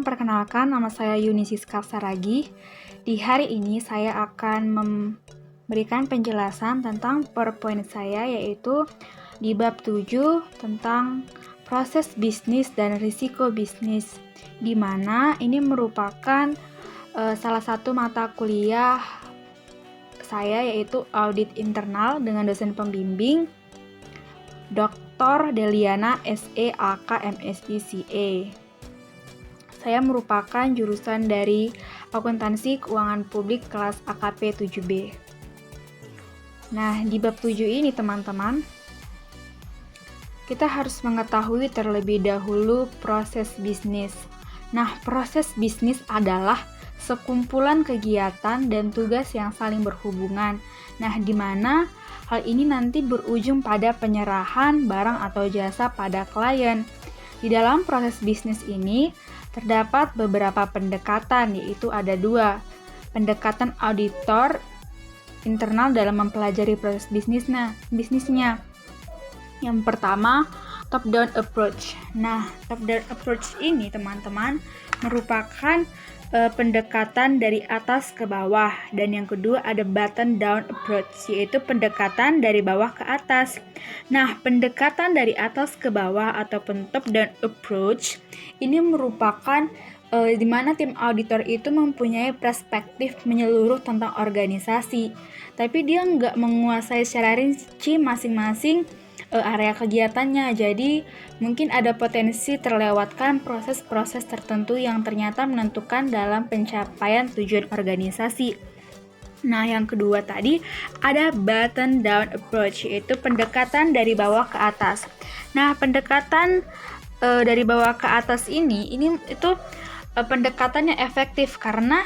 Perkenalkan, nama saya Yuni Siska Saragi. Di hari ini saya akan memberikan penjelasan tentang PowerPoint saya, yaitu di bab 7 tentang proses bisnis dan risiko bisnis, di mana ini merupakan salah satu mata kuliah saya, yaitu audit internal dengan dosen pembimbing Dr. Deliana SE AK MSc CA. Saya merupakan jurusan dari Akuntansi Keuangan Publik kelas AKP 7B. Nah, di bab 7 ini teman-teman, kita harus mengetahui terlebih dahulu proses bisnis. Nah, proses bisnis adalah sekumpulan kegiatan dan tugas yang saling berhubungan. Nah, di mana hal ini nanti berujung pada penyerahan barang atau jasa pada klien. Di dalam proses bisnis ini terdapat beberapa pendekatan, yaitu ada 2. Pendekatan auditor internal dalam mempelajari proses bisnisnya. Yang pertama, top-down approach. Nah, top-down approach ini teman-teman merupakan pendekatan dari atas ke bawah, dan yang kedua ada bottom-down approach, yaitu pendekatan dari bawah ke atas. Nah, pendekatan dari atas ke bawah ataupun top-down approach ini merupakan di mana tim auditor itu mempunyai perspektif menyeluruh tentang organisasi, tapi dia nggak menguasai secara rinci masing-masing area kegiatannya. Jadi mungkin ada potensi terlewatkan proses-proses tertentu yang ternyata menentukan dalam pencapaian tujuan organisasi. Nah, yang kedua tadi ada bottom down approach, yaitu pendekatan dari bawah ke atas. Nah, pendekatan dari bawah ke atas ini itu pendekatannya efektif karena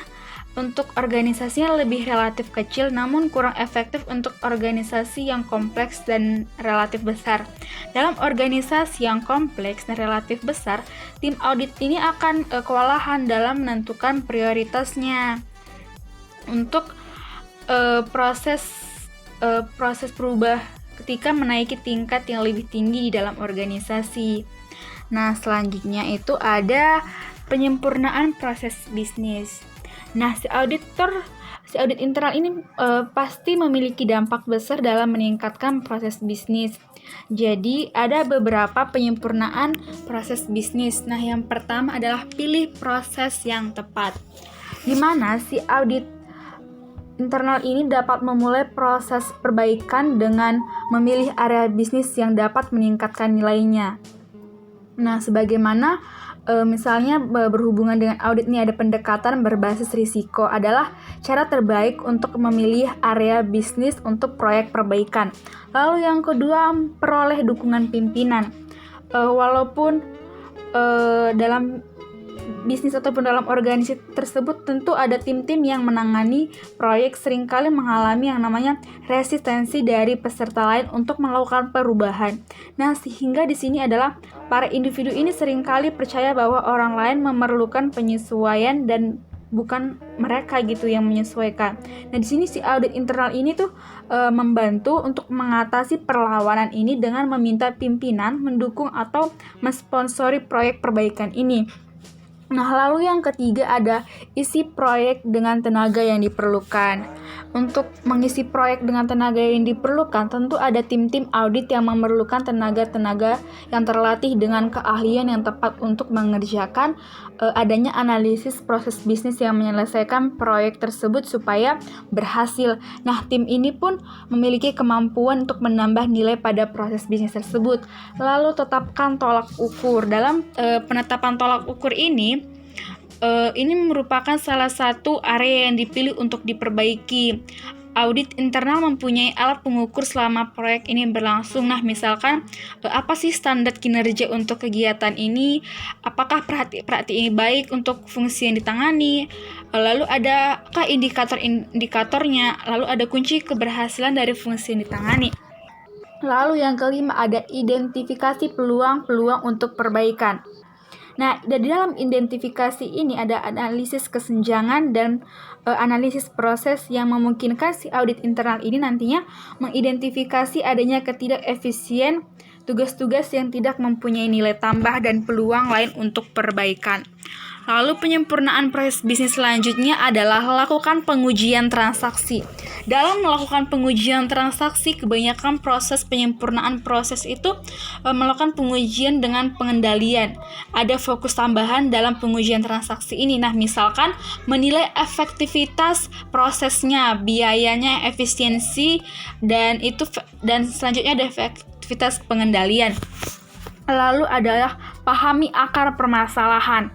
untuk organisasinya lebih relatif kecil, namun kurang efektif untuk organisasi yang kompleks dan relatif besar. Dalam organisasi yang kompleks dan relatif besar, tim audit ini akan kewalahan dalam menentukan prioritasnya untuk proses berubah ketika menaiki tingkat yang lebih tinggi di dalam organisasi. Nah, selanjutnya itu ada penyempurnaan proses bisnis. Nah, si audit internal ini pasti memiliki dampak besar dalam meningkatkan proses bisnis. Jadi, ada beberapa penyempurnaan proses bisnis. Nah, yang pertama adalah pilih proses yang tepat. Di mana si audit internal ini dapat memulai proses perbaikan dengan memilih area bisnis yang dapat meningkatkan nilainya. Nah, sebagaimana misalnya berhubungan dengan audit ini ada pendekatan berbasis risiko adalah cara terbaik untuk memilih area bisnis untuk proyek perbaikan. Lalu yang kedua, peroleh dukungan pimpinan. Walaupun dalam bisnis ataupun dalam organisasi tersebut tentu ada tim-tim yang menangani proyek, seringkali mengalami yang namanya resistensi dari peserta lain untuk melakukan perubahan. Nah, sehingga di sini adalah para individu ini seringkali percaya bahwa orang lain memerlukan penyesuaian dan bukan mereka gitu yang menyesuaikan. Nah, di sini si audit internal ini tuh membantu untuk mengatasi perlawanan ini dengan meminta pimpinan mendukung atau mensponsori proyek perbaikan ini. Nah, lalu yang ketiga ada isi proyek dengan tenaga yang diperlukan. Untuk mengisi proyek dengan tenaga yang diperlukan, tentu ada tim-tim audit yang memerlukan tenaga-tenaga yang terlatih dengan keahlian yang tepat untuk mengerjakan adanya analisis proses bisnis yang menyelesaikan proyek tersebut supaya berhasil. Nah, tim ini pun memiliki kemampuan untuk menambah nilai pada proses bisnis tersebut. Lalu tetapkan tolak ukur. Dalam penetapan tolak ukur ini merupakan salah satu area yang dipilih untuk diperbaiki. Audit internal mempunyai alat pengukur selama proyek ini berlangsung. Nah, misalkan apa sih standar kinerja untuk kegiatan ini? Apakah perhati ini baik untuk fungsi yang ditangani? Lalu adakah indikator-indikatornya? Lalu ada kunci keberhasilan dari fungsi yang ditangani. Lalu yang kelima ada identifikasi peluang-peluang untuk perbaikan. Nah, di dalam identifikasi ini ada analisis kesenjangan dan analisis proses yang memungkinkan si audit internal ini nantinya mengidentifikasi adanya ketidakefisien tugas-tugas yang tidak mempunyai nilai tambah dan peluang lain untuk perbaikan. Lalu penyempurnaan proses bisnis selanjutnya adalah lakukan pengujian transaksi. Dalam melakukan pengujian transaksi, kebanyakan proses penyempurnaan proses itu melakukan pengujian dengan pengendalian. Ada fokus tambahan dalam pengujian transaksi ini. Nah, misalkan menilai efektivitas prosesnya, biayanya, efisiensi, dan selanjutnya ada efektivitas pengendalian. Lalu adalah pahami akar permasalahan.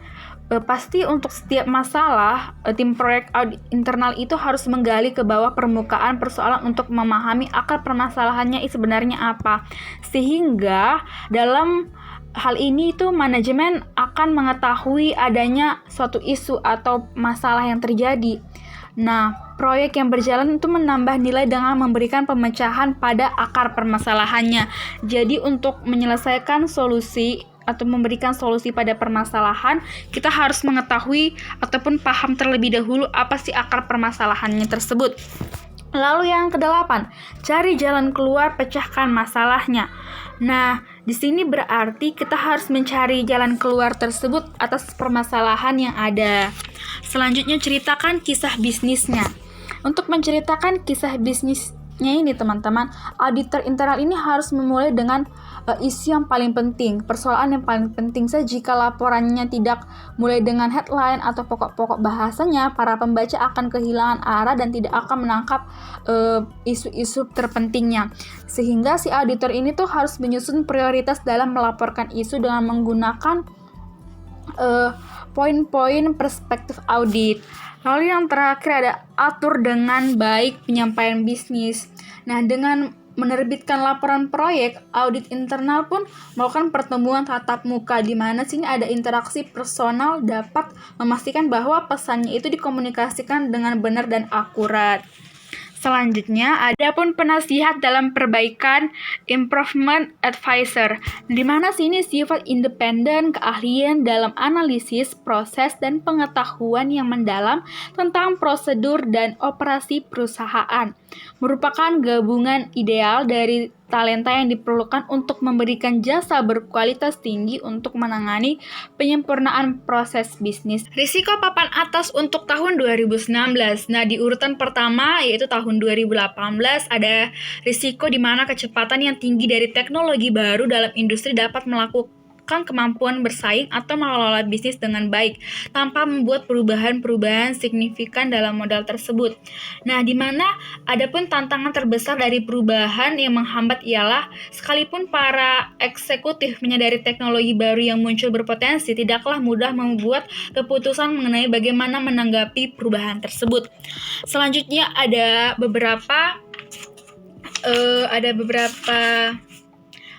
Pasti untuk setiap masalah, tim proyek audit internal itu harus menggali ke bawah permukaan persoalan untuk memahami akar permasalahannya sebenarnya apa. Sehingga dalam hal ini itu manajemen akan mengetahui adanya suatu isu atau masalah yang terjadi. Nah, proyek yang berjalan itu menambah nilai dengan memberikan pemecahan pada akar permasalahannya. Jadi untuk menyelesaikan solusi atau memberikan solusi pada permasalahan, kita harus mengetahui ataupun paham terlebih dahulu apa sih akar permasalahannya tersebut. Lalu yang kedelapan, cari jalan keluar, pecahkan masalahnya. Nah, di sini berarti kita harus mencari jalan keluar tersebut atas permasalahan yang ada. Selanjutnya, ceritakan kisah bisnisnya. Untuk menceritakan kisah bisnisnya ini, teman-teman, auditor internal ini harus memulai dengan isu yang paling penting, persoalan yang paling penting. Jika laporannya tidak mulai dengan headline atau pokok-pokok bahasanya, para pembaca akan kehilangan arah dan tidak akan menangkap isu-isu terpentingnya. Sehingga si auditor ini tuh harus menyusun prioritas dalam melaporkan isu dengan menggunakan poin-poin perspektif audit. Lalu yang terakhir ada atur dengan baik penyampaian bisnis. Nah, dengan menerbitkan laporan proyek, audit internal pun melakukan pertemuan tatap muka di mana sini ada interaksi personal dapat memastikan bahwa pesannya itu dikomunikasikan dengan benar dan akurat. Selanjutnya, ada pun penasihat dalam perbaikan, improvement advisor, di mana sini sifat independen, keahlian dalam analisis, proses, dan pengetahuan yang mendalam tentang prosedur dan operasi perusahaan. Merupakan gabungan ideal dari talenta yang diperlukan untuk memberikan jasa berkualitas tinggi untuk menangani penyempurnaan proses bisnis. Risiko papan atas untuk tahun 2019. Nah, di urutan pertama yaitu tahun 2018 ada risiko di mana kecepatan yang tinggi dari teknologi baru dalam industri dapat melakukan kemampuan bersaing atau mengelola bisnis dengan baik tanpa membuat perubahan-perubahan signifikan dalam modal tersebut. Nah, di mana adapun tantangan terbesar dari perubahan yang menghambat ialah sekalipun para eksekutif menyadari teknologi baru yang muncul berpotensi, tidaklah mudah membuat keputusan mengenai bagaimana menanggapi perubahan tersebut. Selanjutnya ada beberapa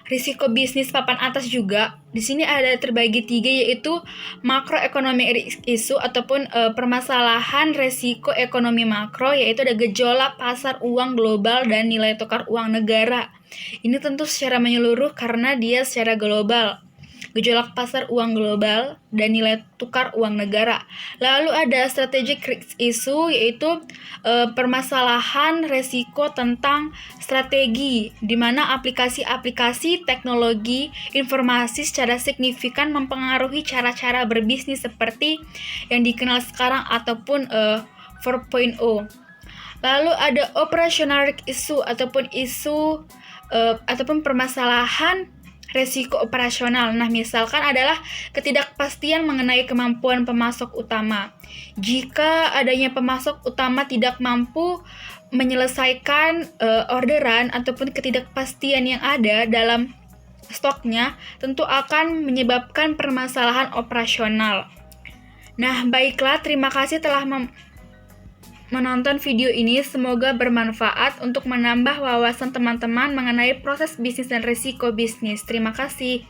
risiko bisnis papan atas juga. Di sini ada terbagi 3, yaitu makroekonomi isu ataupun permasalahan resiko ekonomi makro, yaitu ada gejolak pasar uang global dan nilai tukar uang negara. Ini tentu secara menyeluruh karena dia secara global. Gejolak pasar uang global dan nilai tukar uang negara. Lalu ada strategic risk issue, yaitu permasalahan resiko tentang strategi, di mana aplikasi-aplikasi teknologi informasi secara signifikan mempengaruhi cara-cara berbisnis seperti yang dikenal sekarang ataupun 4.0. Lalu ada operational risk issue ataupun isu ataupun permasalahan resiko operasional. Nah, misalkan adalah ketidakpastian mengenai kemampuan pemasok utama. Jika adanya pemasok utama tidak mampu menyelesaikan orderan ataupun ketidakpastian yang ada dalam stoknya, tentu akan menyebabkan permasalahan operasional. Nah, baiklah, terima kasih telah menonton video ini. Semoga bermanfaat untuk menambah wawasan teman-teman mengenai proses bisnis dan risiko bisnis. Terima kasih.